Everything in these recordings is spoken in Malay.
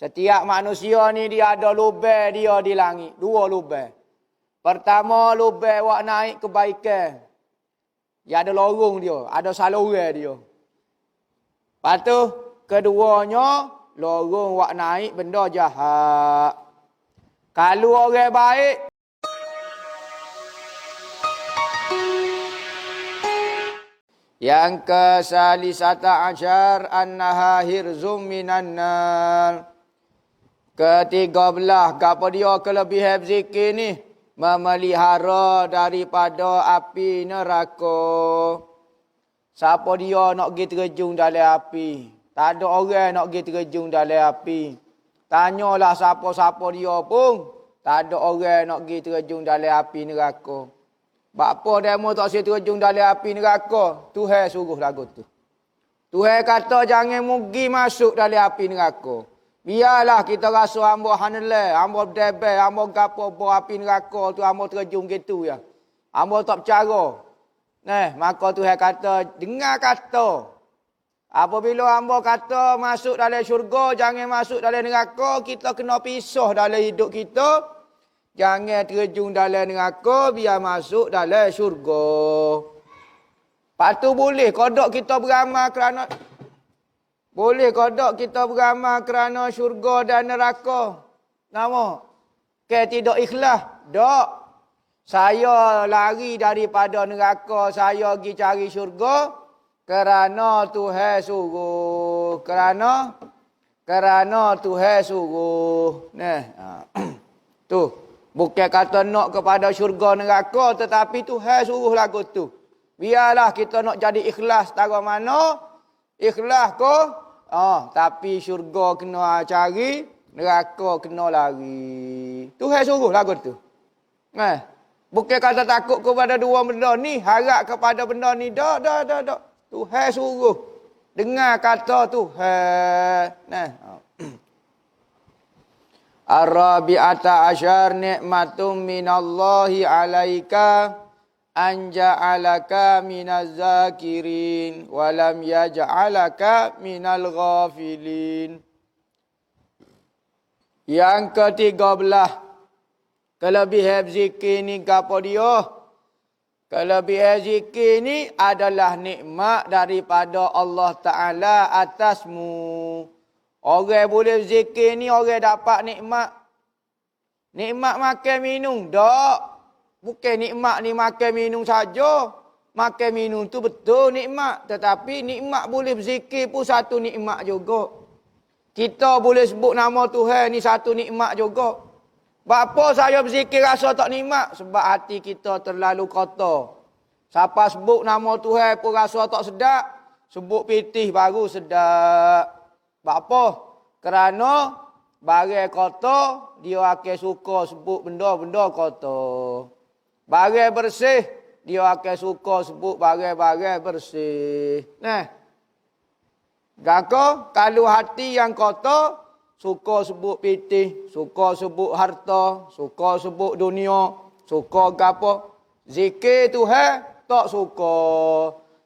Setiap manusia ni dia ada lubang dia di langit. 2 lubang. Pertama lubang wak naik kebaikan. Dia ada lorong dia, ada saluran dia. Lepas tu keduanya lorong wak naik benda jahat. Kalau orang baik yang ke-13 annaha hirzum minan nar. Ke-13 gapo dia kelebihan zikir ni? Memelihara daripada api neraka. Siapa dia nak pergi terjun dalam api? Tak ada orang nak pergi terjun dalam api. Tanyalah siapa-siapa dia pun. Tak ada orang nak pergi terjun dalam api neraka. Bapa demo tak siap terjun dalam api neraka? Tuhan suruh lagu tu. Tuhan kata jangan mugi masuk dalam api neraka. Biarlah kita rasa hamba hanelai, hamba berdebel, hamba gapo bawa api neraka tu hamba terjun gitu ya. Hamba tak percaya. Maka Tuhan kata, dengar kata. Apabila hamba kata masuk dalam syurga, jangan masuk dalam neraka, kita kena pisah dalam hidup kita. Jangan terjun dalam neraka, biar masuk dalam syurga. Lepas tu boleh kodok kita beramal kerana kerana syurga dan neraka. Nama? Tidak ikhlas. Tak. Saya lari daripada neraka, saya pergi cari syurga kerana Tuhan suruh. Kerana Tuhan suruh. Tu. Bukan kata nak kepada syurga neraka, tetapi Tuhan suruh lagu tu. Biarlah kita nak jadi ikhlas tara mana. Ikhlas ko. Tapi syurga kena cari, neraka kena lari. Tuhan suruh lagu tu. Bukan kata takut kepada 2 benda ni, harap kepada benda ni. Tak. Tuhan suruh. Dengar kata Tuhan. Ar-rabi'ata asyar ni'matum minallahi alaika an ja'alaka minaz zakirin wa lam yaj'alaka minal ghafilin. Yang ke-13 kelebihan zikir ni gapo dia? Kelebihan zikir ni adalah nikmat daripada Allah Ta'ala atasmu. Orang boleh zikir ni orang dapat nikmat. Nikmat makan minum. Tak. Bukan nikmat ni makan minum saja. Makan minum tu betul nikmat. Tetapi nikmat boleh berzikir pun satu nikmat juga. Kita boleh sebut nama Tuhan ni satu nikmat juga. Bapa saya berzikir rasa tak nikmat? Sebab hati kita terlalu kotor. Siapa sebut nama Tuhan pun rasa tak sedap. Sebut pitih baru sedap. Bapa? Kerana barang kotor, dia akan suka sebut benda-benda kotor. Barang bersih, dia akan suka sebut barang-barang bersih. Gako, kalau hati yang kotor, suka sebut pitih, suka sebut harta, suka sebut dunia, suka gapo. Zikir Tuhan tak suka.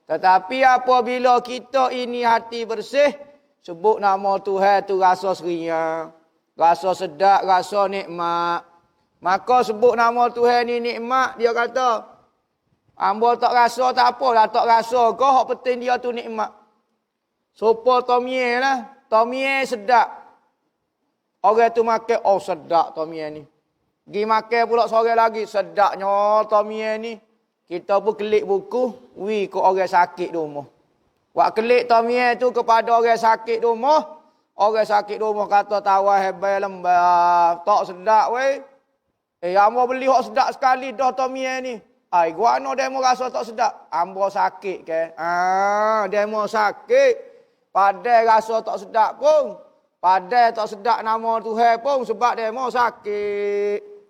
Tetapi apabila kita ini hati bersih, sebut nama Tuhan tu rasa seria, rasa sedap, rasa nikmat. Maka sebut nama Tuhan ni nikmat, dia kata, hamba tak rasa tak apalah, tak rasa kau hak penting dia tu nikmat. Sopo tomie lah, tomie sedap. Orang tu makan, oh sedap tomie ni. Gi makan pula sore lagi, sedapnya tomie ni. Kita pun kelik buku, ke orang sakit di rumah. Wak kelik tomie tu kepada orang sakit di rumah. Orang sakit di rumah kata tawar hebat lembab. Tak sedap weh. Hamba beli hak sedap sekali dah tomie ni. Guano demo rasa tak sedap. Hamba sakit ke? Demo sakit. Padahal rasa tak sedap pun. Padahal tak sedap nama Tuhan pun sebab demo sakit.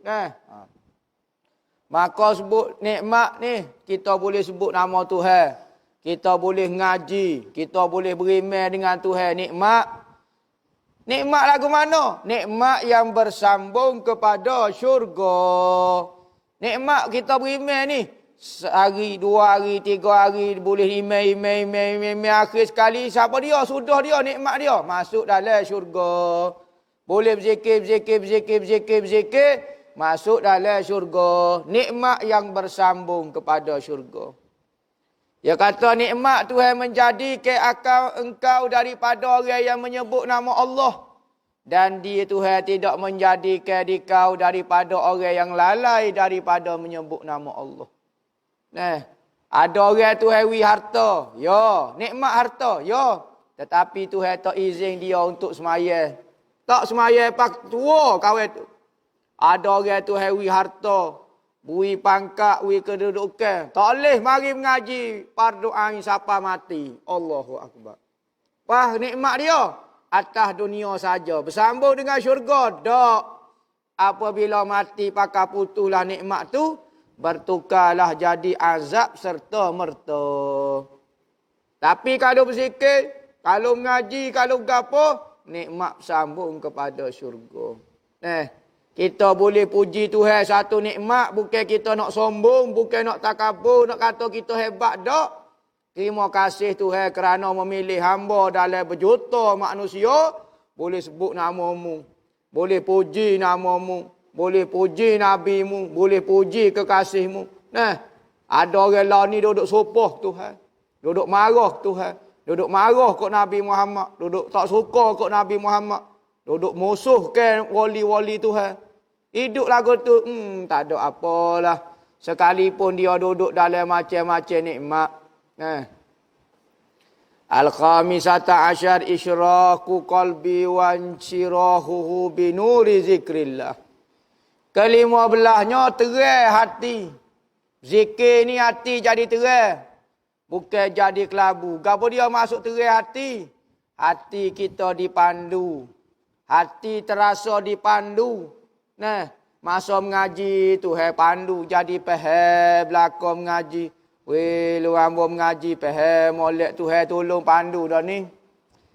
Maka sebut nikmat ni, kita boleh sebut nama Tuhan. Kita boleh ngaji, kita boleh beriman dengan Tuhan. Nikmat. Nikmat lagu mana? Nikmat yang bersambung kepada syurga. Nikmat kita beriman ni, sehari, 2 hari, 3 hari, boleh imej, akhir sekali, siapa dia? Sudah dia, nikmat dia. Masuk dalam syurga. Boleh berzikir, masuk dalam syurga. Nikmat yang bersambung kepada syurga. Dia kata nikmat Tuhan menjadikan engkau daripada orang yang menyebut nama Allah. Dan dia Tuhan tidak menjadikan dikau daripada orang yang lalai daripada menyebut nama Allah. Nah, ada orang Tuhan wi harta. Ya, nikmat harta. Ya. Tetapi Tuhan tak izin dia untuk semaya. Tak semaya pak tua kawan tu. Ada orang Tuhan wi harta. Bui pangkat, bui kedudukan. Tak boleh mari mengaji fardu ain siapa mati. Allahu Akbar. Wah, nikmat dia atas dunia saja. Bersambung dengan syurga. Tak. Apabila mati pakai putuslah nikmat tu, bertukarlah jadi azab serta merta. Tapi kalau berzikir, kalau mengaji, kalau gapo, nikmat sambung kepada syurga. Kita boleh puji Tuhan satu nikmat, bukan kita nak sombong, bukan nak takabur, nak kata kita hebat, tak. Terima kasih Tuhan kerana memilih hamba dalam berjuta manusia, boleh sebut namamu, boleh puji namamu, boleh puji nabimu, boleh puji kekasihmu. Ada orang lain ni duduk sopoh Tuhan, duduk marah Tuhan, duduk marah kok Nabi Muhammad, duduk tak suka kok Nabi Muhammad, duduk musuh ke wali-wali Tuhan. Hidup lagu tu, tak ada apalah. Sekalipun dia duduk dalam macam-macam nikmat. Al-khamisata asyar isyraku qalbi wa insyirahuhu binuri zikrillah. Ke-15nya terang hati. Zikir ni hati jadi terang. Bukan jadi kelabu. Gapo dia masuk terang hati? Hati kita dipandu. Hati terasa dipandu. Masa mengaji tu pandu jadi faham belakang mengaji. Weh, lu hamba mengaji faham molek tu tolong pandu dah ni.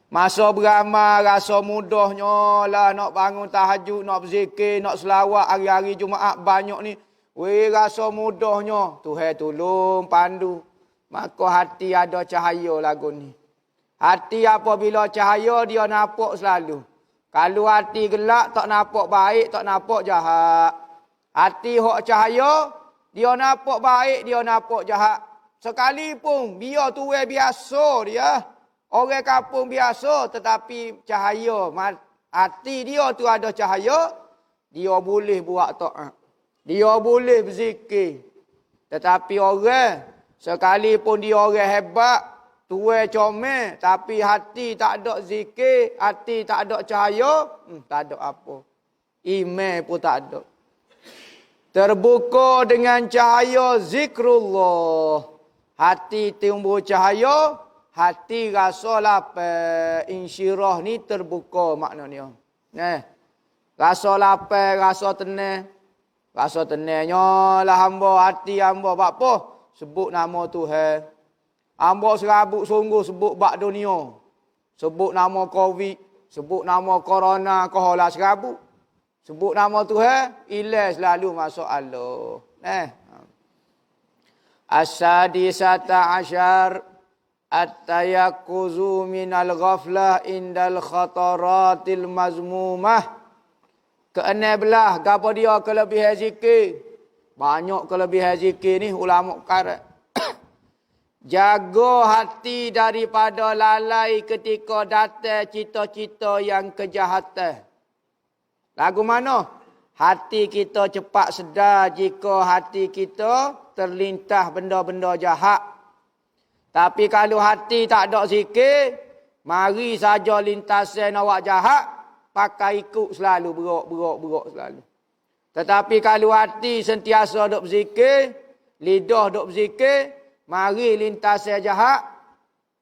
Masa beramal rasa mudahnya lah nak bangun tahajud, nak berzikir, nak selawat hari-hari Jumaat banyak ni. Weh, rasa mudahnya Tuhan tolong pandu. Maka hati ada cahaya lagu ni. Hati apabila cahaya dia nampak selalu. Kalau hati gelap, tak nampak baik, tak nampak jahat. Hati hok cahaya, dia nampak baik, dia nampak jahat. Sekalipun biar tu biasa dia. Orang kampung biasa, tetapi cahaya. Hati dia tu ada cahaya, dia boleh buat taat. Dia boleh berzikir. Tetapi orang, sekalipun dia orang hebat, tua comel, tapi hati tak ada zikir, hati tak ada cahaya, tak ada apa. Iman pun tak ada. Terbuka dengan cahaya zikrullah. Hati timbul cahaya, hati rasa lapar. Insyirah ni terbuka maknanya. Rasa lapar, rasa tenang. Rasa tenangnya lah hamba, hati hamba. Buat apa? Sebut nama Tuhan. Hamba serabut sungguh sebut bak dunia. Sebut nama Covid. Sebut nama Corona. Koholah serabut. Sebut nama Tuhan. Ilah selalu masuk Allah. As-sadisata asyar. At-tayakkuzu minal ghaflah indal khataratil mazmumah. Ke-16. Gapa dia kelebihan zikir? Banyak kelebihan zikir ni ulama karat. Jaga hati daripada lalai ketika datang cita-cita yang kejahatan. Lagu mana? Hati kita cepat sedar jika hati kita terlintas benda-benda jahat. Tapi kalau hati tak ada zikir, mari saja lintasan awak jahat, pakai ikut selalu, berok selalu. Tetapi kalau hati sentiasa duk berzikir, lidah duk berzikir, mari lintas saya jahat.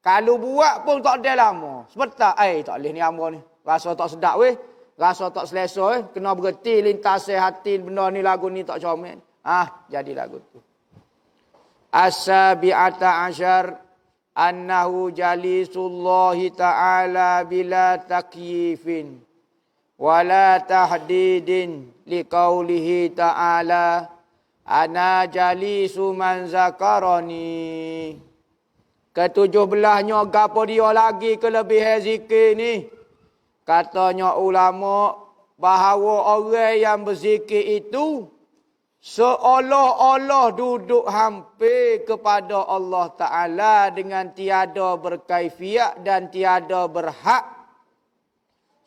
Kalau buat pun tak ada lama. Sebentar, tak boleh ni hamba ni. Rasa tak sedap weh. Rasa tak selesa weh. Kena berhenti lintas saya hati benda ni lagu ni tak comel. Jadi lagu tu. As-sabi'ata asyar. Annahu jalisullahi ta'ala bila takyifin. Wala tahdidin liqaulihi ta'ala. Ana jalisu man zakarani. Ke-17nya gapo dia lagi kelebihan zikir ni. Katanya ulama bahawa orang yang berzikir itu seolah-olah duduk hampir kepada Allah Ta'ala dengan tiada berkaifiat dan tiada berhak.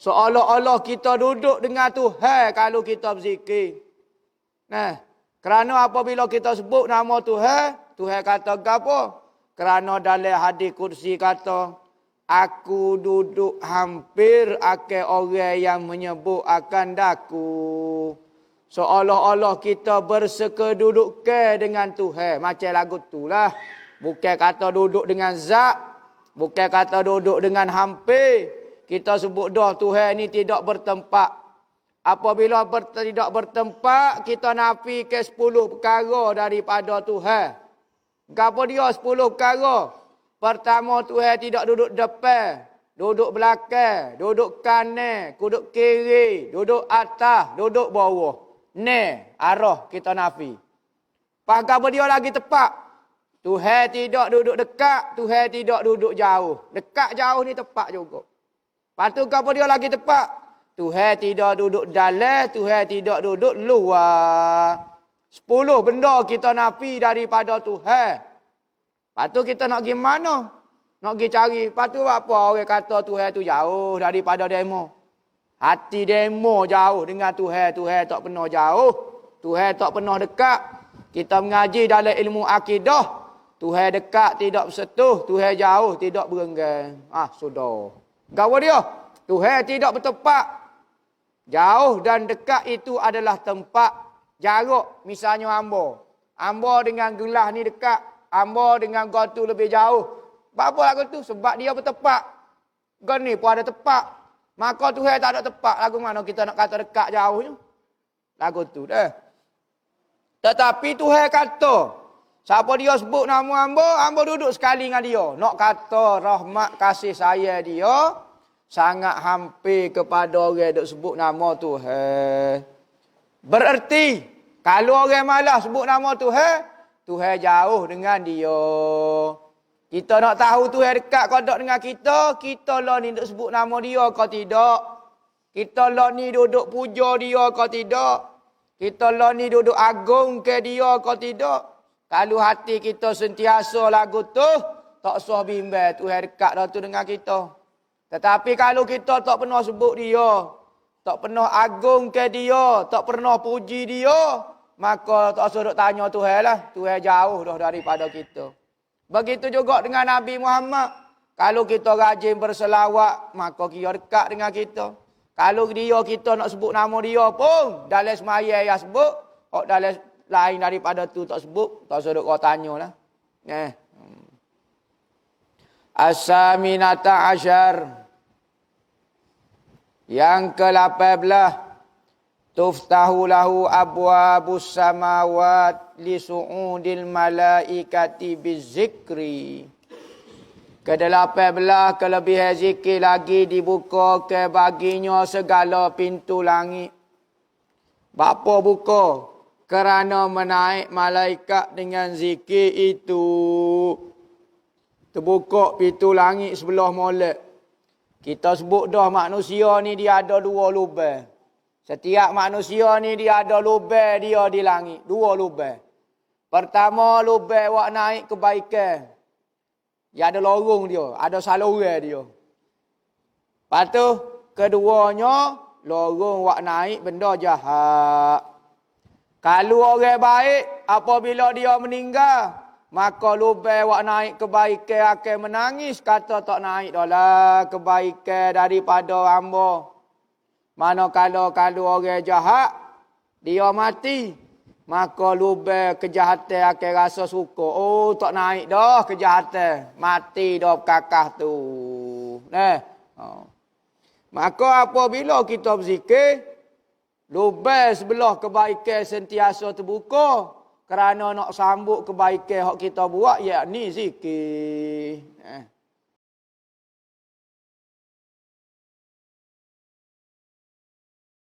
Seolah-olah kita duduk dengan Tuhan kalau kita berzikir. Nah, kerana apabila kita sebut nama Tuhan, Tuhan kata apa? Kerana dalam hadis kursi kata, aku duduk hampir akan orang yang menyebut akan daku. Seolah-olah kita bersekedudukan dengan Tuhan. Macam lagu tu lah. Bukan kata duduk dengan zat. Bukan kata duduk dengan hampir. Kita sebut dah Tuhan ni tidak bertempat. Apabila tidak bertempat, kita nafi ke 10 perkara daripada Tuhan. Apa dia 10 perkara? Pertama, Tuhan tidak duduk depan. Duduk belakang. Duduk kanan. Duduk kiri. Duduk atas. Duduk bawah. Arah kita nafi. Pakai apa dia lagi tepat? Tuhan tidak duduk dekat, Tuhan tidak duduk jauh. Dekat jauh ni tepat juga. Lepas tu apa dia lagi tepat? Tuhan tidak duduk dalam, Tuhan tidak duduk luar. 10 benda kita nafi daripada Tuhan. Lepas tu kita nak pergi mana? Nak pergi cari. Lepas tu apa orang kata Tuhan tu jauh daripada demo. Hati demo jauh dengan Tuhan. Tuhan tak pernah jauh. Tuhan tak pernah dekat. Kita mengaji dalam ilmu akidah. Tuhan dekat tidak bersetuh. Tuhan jauh tidak berenggang. Sudah. Gawa dia. Tuhan tidak bertempat. Jauh dan dekat itu adalah tempat. Jarak. Misalnya hamba. Hamba dengan gelas ni dekat. Hamba dengan gol tu lebih jauh. Apa lagu tu? Sebab dia bertempat. Gol ni pun ada tempat. Maka Tuhan tak ada tepat. Lagu mana kita nak kata dekat jauhnya? Lagu tu dah. Tetapi Tuhan kata, siapa dia sebut nama hamba, hamba duduk sekali dengan dia. Nak kata rahmat kasih sayang dia, sangat hampir kepada orang yang sebut nama Tuhan. Bererti, kalau orang malas sebut nama Tuhan, Tuhan jauh dengan dia. Kita nak tahu Tuhan dekat kau tak dengan kita. Kita lah ni duduk sebut nama dia kau tidak. Kita lah ni duduk puja dia kau tidak. Kita lah ni duduk agung ke dia kau tidak. Kalau hati kita sentiasa lagu tu, tak usah bimbang Tuhan dekat dah tu dengan kita. Tetapi kalau kita tak pernah sebut dia, tak pernah agung ke dia, tak pernah puji dia, maka tak usah duk tanya Tuhan lah. Tuhan jauh dah daripada kita. Begitu juga dengan Nabi Muhammad. Kalau kita rajin berselawat, maka dia dekat dengan kita. Kalau dia kita nak sebut nama dia pun, dalam semaya yang sebut, dalam lain daripada tu tak sebut, tak usah kau tanya lah. As-saminata asyar. Yang ke-18. Tuftahu lahu abwabus samawat li su'udil malaikati bizikri. Ke-18 kelebihan zikir lagi dibuka ke baginya segala pintu langit. Bapa buka? Kerana menaik malaikat dengan zikir itu. Terbuka pintu langit sebelah molek. Kita sebut dah manusia ni dia ada 2 lubang. Setiap manusia ni dia ada lubang dia di langit. 2 lubang. Pertama lubang wak naik kebaikan. Dia ada lorong dia. Ada saluran dia. Lepas tu keduanya lorong wak naik benda jahat. Kalau orang baik apabila dia meninggal, maka lubang wak naik kebaikan akan menangis. Kata tak naik dah lah kebaikan daripada hamba. Manakala kalau orang jahat, dia mati. Maka lubang kejahatan akan rasa suka. Oh, tak naik dah kejahatan. Mati dah kakah tu. Maka apabila kita berzikir, lubang sebelah kebaikan sentiasa terbuka. Kerana nak sambut kebaikan yang kita buat, yakni zikir.